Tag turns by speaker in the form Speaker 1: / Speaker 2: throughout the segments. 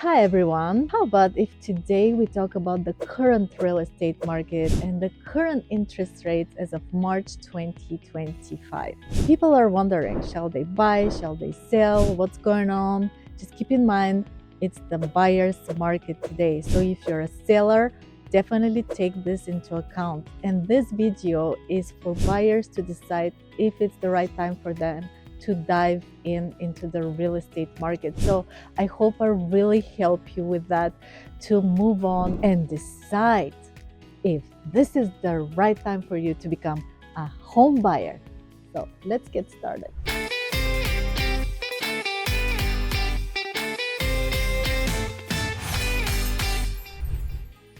Speaker 1: Hi everyone! How about if today we talk about the current real estate market and the current interest rates as of March 2025? People are wondering, shall they buy, shall they sell, what's going on? Just keep in mind, it's the buyer's market today. So if you're a seller, definitely take this into account. And this video is for buyers to decide if it's the right time for them to dive into the real estate market. So I hope I really help you with that to move on and decide if this is the right time for you to become a home buyer. So let's get started.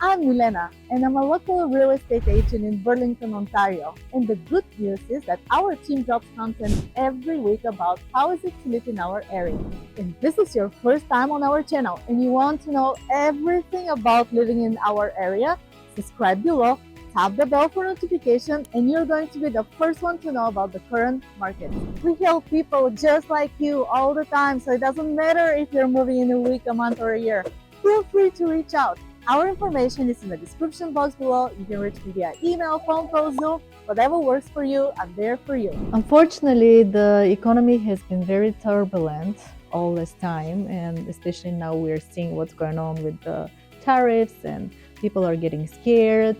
Speaker 1: I'm Milena, and I'm a local real estate agent in Burlington, Ontario. And the good news is that our team drops content every week about how is it to live in our area. If this is your first time on our channel and you want to know everything about living in our area, subscribe below, tap the bell for notification, and you're going to be the first one to know about the current market. We help people just like you all the time, so it doesn't matter if you're moving in a week, a month, or a year. Feel free to reach out. Our information is in the description box below. You can reach me via email, phone call, Zoom, whatever works for you, I'm there for you. Unfortunately, the economy has been very turbulent all this time, and especially now we're seeing what's going on with the tariffs and people are getting scared.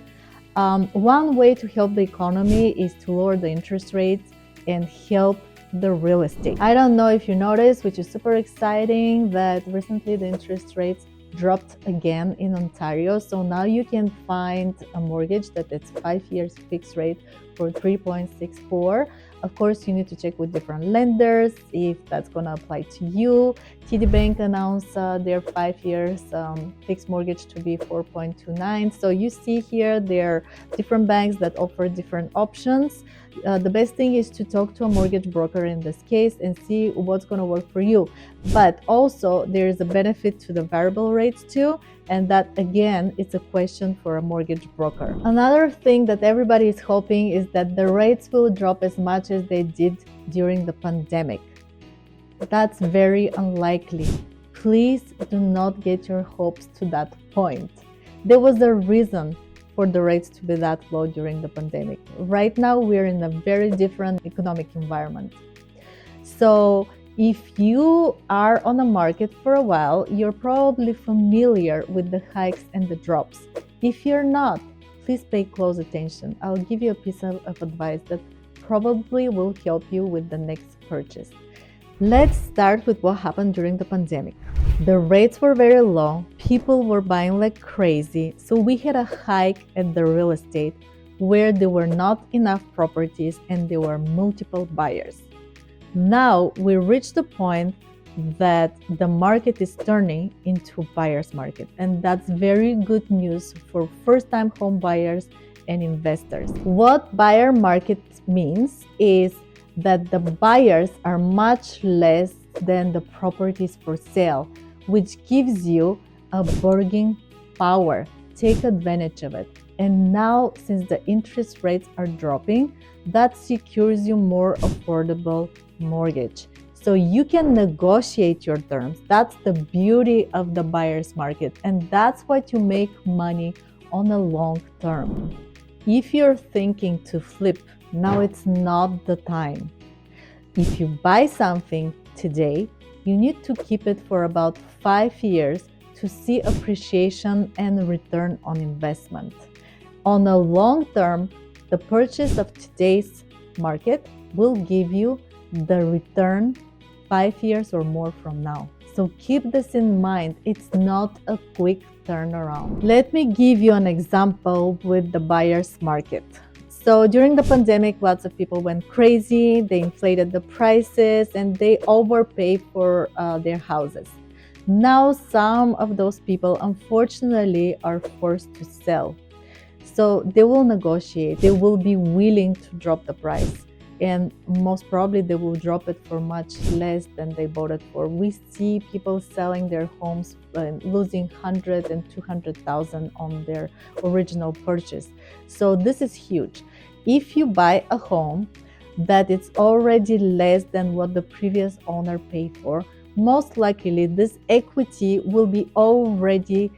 Speaker 1: One way to help the economy is to lower the interest rates and help the real estate. I don't know if you noticed, which is super exciting, that recently the interest rates dropped again in Ontario. So now you can find a mortgage that it's 5 years fixed rate for 3.64. Of course, you need to check with different lenders if that's going to apply to you. TD Bank announced their 5 years fixed mortgage to be 4.29. So you see here there are different banks that offer different options. The best thing is to talk to a mortgage broker in this case and see what's going to work for you. But also there is a benefit to the variable rates too, and that again it's a question for a mortgage broker. Another thing that everybody is hoping is that the rates will drop as much as they did during the pandemic. That's very unlikely. Please do not get your hopes to that point. There was a reason for the rates to be that low during the pandemic. Right now, we're in a very different economic environment. So if you are on the market for a while, you're probably familiar with the hikes and the drops. If you're not, please pay close attention. I'll give you a piece of advice that probably will help you with the next purchase. Let's start with what happened during the pandemic. The rates were very low, people were buying like crazy, so we had a hike at the real estate where there were not enough properties and there were multiple buyers. Now we reached the point that the market is turning into a buyer's market, and that's very good news for first-time home buyers and investors. What buyer market means is that the buyers are much less than the properties for sale, which gives you a bargaining power. Take advantage of it. And now, since the interest rates are dropping, that secures you more affordable mortgage. So you can negotiate your terms. That's the beauty of the buyer's market. And that's what you make money on a long term. If you're thinking to flip, now it's not the time. If you buy something today, you need to keep it for about 5 years to see appreciation and return on investment. On a long term, the purchase of today's market will give you the return 5 years or more from now. So keep this in mind. It's not a quick turnaround. Let me give you an example with the buyer's market. So during the pandemic, lots of people went crazy. They inflated the prices and they overpaid for their houses. Now, some of those people, unfortunately, are forced to sell. So they will negotiate. They will be willing to drop the price. And most probably they will drop it for much less than they bought it for. We see people selling their homes and losing 100 and 200,000 on their original purchase. So this is huge. If you buy a home that it's already less than what the previous owner paid for, most likely this equity will be already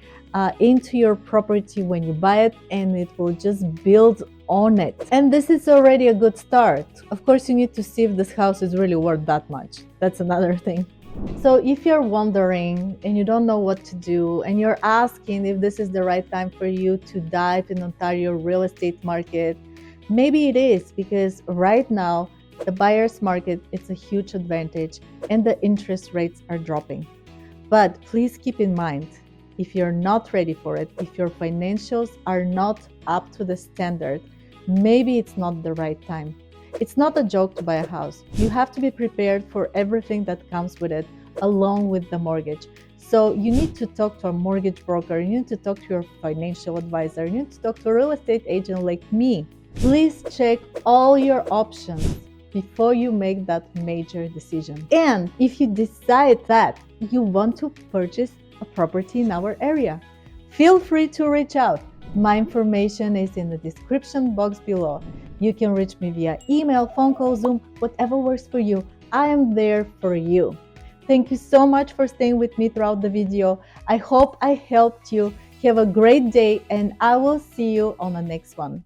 Speaker 1: into your property when you buy it, and it will just build on it. And this is already a good start. Of course, you need to see if this house is really worth that much. That's another thing. So if you're wondering and you don't know what to do, and you're asking if this is the right time for you to dive in Ontario real estate market, maybe it is, because right now the buyer's market, it's a huge advantage and the interest rates are dropping. But please keep in mind, if you're not ready for it, if your financials are not up to the standard, maybe it's not the right time. It's not a joke to buy a house. You have to be prepared for everything that comes with it, along with the mortgage. So you need to talk to a mortgage broker, you need to talk to your financial advisor, you need to talk to a real estate agent like me. Please check all your options before you make that major decision. And if you decide that you want to purchase a property in our area, feel free to reach out. My information is in the description box below. You can reach me via email, phone call, Zoom, whatever works for you. I am there for you. Thank you so much for staying with me throughout the video. I hope I helped you. Have a great day, and I will see you on the next one.